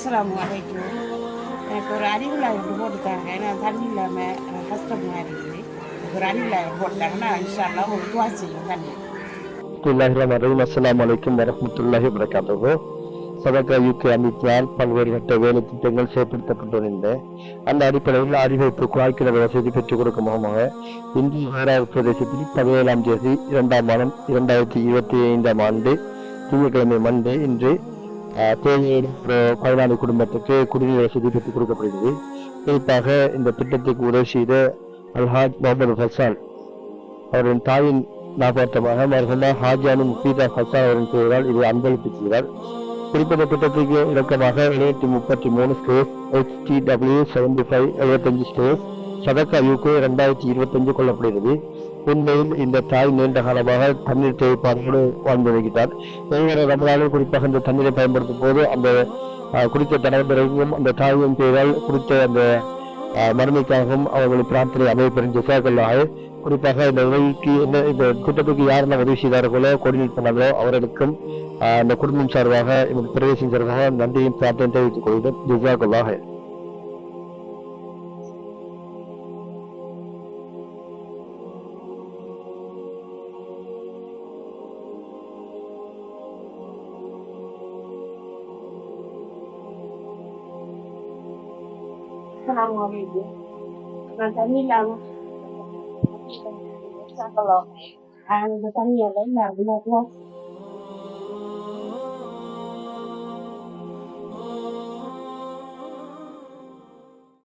அஸ்ஸலாமு அலைக்கும். எனக்கு ஒரு அறிவுலாயம் போட்டுத்தாங்க. ஏன்னா தண்ணி இல்லாமல் கஷ்டமாக இருக்குது. எனக்கு ஒரு அறிவுலாயம் போட்டாங்கன்னா இன்ஷா அல்லாஹ் ஒரு துவா செய்யும் தண்ணி. பிஸ்மில்லாஹிர்ரஹ்மானிர்ரஹீம். அஸ்ஸலாமு அலைக்கும் வரஹ்மத்துல்லாஹி வபரகாத்துஹு. சதகா யூகே அமைப்பினால் பல்வேறுபட்ட வேலை திட்டங்கள் செயல்படுத்தப்பட்டு வருகின்றன. அந்த அடிப்படையில் அறிவிப்பு குழாய்க்கிணறு வசதி பெற்றுக் கொடுக்கும் முகமாக இன்று மகாராஷ்டிரா பிரதேசத்தில் 17ஆம் தேதி 2ஆம் மாதம் 2025ஆம் ஆண்டு திங்கட்கிழமை மண்டே இன்று தேவையான ஒரு பயனாளி குடும்பத்துக்கு குடிநீர் வசதி பெற்றுக் கொடுக்கப்படுகிறது. குறிப்பாக இந்த திட்டத்துக்கு உதவி செய்த அல்ஹாஜ் முகமது ஹசான் அவரின் தாயின் ஞாபகமாக மருகமா ஹாஜானு முஃபீதா ஹசான் அவரின் பெயரால் இது அன்பளிப்பு செய்தார். குறிப்பிட்ட திட்டத்திற்கு இலக்கமாக 733 ஸ்டேஸ் HTW 75 75 ஸ்டேஸ் சதக்கா யூகே 2025 கொள்ளப்படுகிறது. உண்மையில் இந்த தாய் நீண்ட காலமாக தண்ணீர் தேவைப்பாடோடு வாழ்ந்து வருகிறார். ஒவ்வொரு ரமலானும் குறிப்பாக இந்த தண்ணீரை பயன்படுத்தும் போது அந்த குறித்த தலைவரையும் அந்த தாயின் பெயரால் குறித்த அந்த மறுமைக்காகவும் அவர்களை பிரார்த்தனை அமைப்பெறும் ஜசாக்கல்லாக. குறிப்பாக இந்த உதவிக்கு இந்த திட்டத்துக்கு யாரெல்லாம் உதவி செய்தார்களோ கோஆர்டினேட் பண்ணாங்களோ அவர்களுக்கும் அந்த குடும்பம் சார்பாக இந்த பிரதேசம் சார்பாக நன்றியும் பிரார்த்தனை தெரிவித்துக் கொள்கிறேன். ஜசாக்கல்லாக. அஸ்ஸலாமு அலைக்கும். நான் தண்ணி இல்லாமல் இந்த தண்ணியால் நான்